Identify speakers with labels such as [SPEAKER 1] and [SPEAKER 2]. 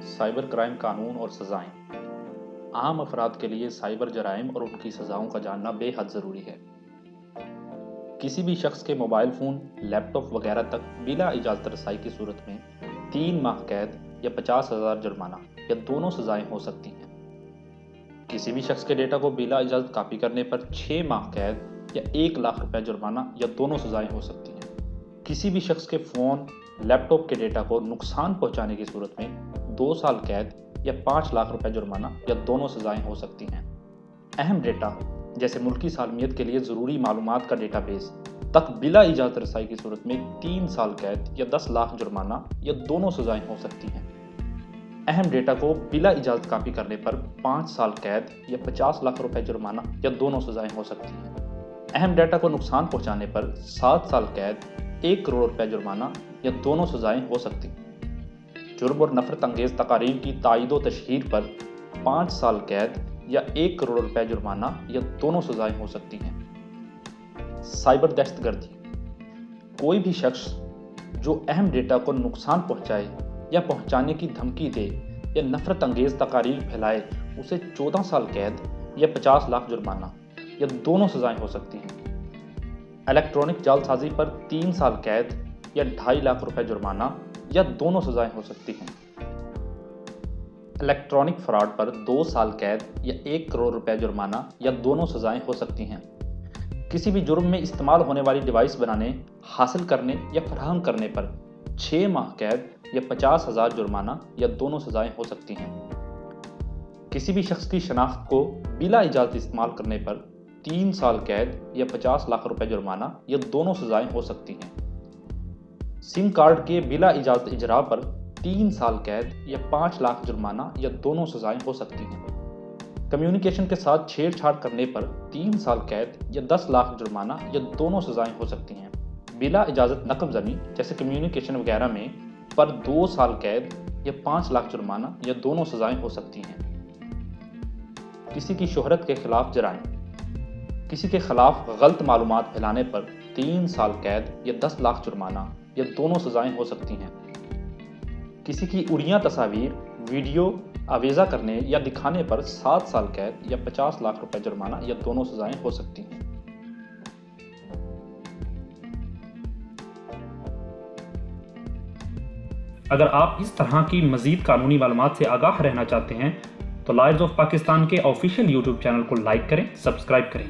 [SPEAKER 1] Cyber crime قانون اور سزائیں۔ عام افراد کے لیے سائبر جرائم اور ان کی سزاؤں کا جاننا بے حد ضروری ہے۔ کسی بھی شخص کے موبائل فون، لیپ ٹاپ وغیرہ تک بلا اجازت رسائی کی صورت میں 3 ماہ قید یا 50,000 جرمانہ یا دونوں سزائیں ہو سکتی ہیں۔ کسی بھی شخص کے ڈیٹا کو بلا اجازت کاپی کرنے پر 6 ماہ قید یا 1 لاکھ روپے جرمانہ یا دونوں سزائیں ہو سکتی ہیں۔ کسی بھی شخص کے فون، لیپ ٹاپ کے ڈیٹا کو نقصان پہنچانے کی صورت میں 2 سال قید یا 5 لاکھ روپے جرمانہ یا دونوں سزائیں ہو سکتی ہیں۔ اہم ڈیٹا جیسے ملکی سالمیت کے لیے ضروری معلومات کا ڈیٹا بیس تک بلا اجازت رسائی کی صورت میں 3 سال قید یا 10 لاکھ جرمانہ یا دونوں سزائیں ہو سکتی ہیں۔ اہم ڈیٹا کو بلا اجازت کاپی کرنے پر 5 سال قید یا 50 لاکھ روپے جرمانہ یا دونوں سزائیں ہو سکتی ہیں۔ اہم ڈیٹا کو نقصان پہنچانے پر 7 سال قید، 1 کروڑ روپے جرمانہ یا دونوں سزائیں ہو سکتی ہیں۔ جرم اور نفرت انگیز تقاریر کی تائید و تشہیر پر 5 سال قید یا 1 کروڑ روپے جرمانہ یا دونوں سزائیں ہو سکتی ہیں۔ سائبر دہشت گردی۔ کوئی بھی شخص جو اہم ڈیٹا کو نقصان پہنچائے یا پہنچانے کی دھمکی دے یا نفرت انگیز تقاریر پھیلائے اسے 14 سال قید یا 50 لاکھ جرمانہ یا دونوں سزائیں ہو سکتی ہیں۔ الیکٹرانک جعل سازی پر 3 سال قید یا 2.5 لاکھ روپے جرمانہ یا دونوں سزائیں ہو سکتی ہیں۔ الیکٹرانک فراڈ پر 2 سال قید یا 1 کروڑ روپے جرمانہ یا دونوں سزائیں ہو سکتی ہیں۔ کسی بھی جرم میں استعمال ہونے والی ڈیوائس بنانے، حاصل کرنے یا فراہم کرنے پر 6 ماہ قید یا 50,000 جرمانہ یا دونوں سزائیں ہو سکتی ہیں۔ کسی بھی شخص کی شناخت کو بلا اجازت استعمال کرنے پر 3 سال قید یا 50 لاکھ روپے جرمانہ یا دونوں سزائیں ہو سکتی ہیں۔ سم کارڈ کے بلا اجازت اجرا پر 3 سال قید یا 5 لاکھ جرمانہ یا دونوں سزائیں ہو سکتی ہیں۔ کمیونیکیشن کے ساتھ چھیڑ چھاڑ کرنے پر 3 سال قید یا 10 لاکھ جرمانہ یا دونوں سزائیں ہو سکتی ہیں۔ بلا اجازت نقب زنی جیسے کمیونیکیشن وغیرہ میں پر 2 سال قید یا 5 لاکھ جرمانہ یا دونوں سزائیں ہو سکتی ہیں۔ کسی کی شہرت کے خلاف جرائم۔ کسی کے خلاف غلط معلومات پھیلانے پر 3 سال قید یا 10 لاکھ جرمانہ یا دونوں سزائیں ہو سکتی ہیں۔ کسی کی اڑیاں تصاویر، ویڈیو آویزہ کرنے یا دکھانے پر 7 سال قید یا 50 لاکھ روپے جرمانہ یا دونوں سزائیں ہو سکتی ہیں۔
[SPEAKER 2] اگر آپ اس طرح کی مزید قانونی معلومات سے آگاہ رہنا چاہتے ہیں تو لائرز آف پاکستان کے آفیشیل یوٹیوب چینل کو لائک کریں، سبسکرائب کریں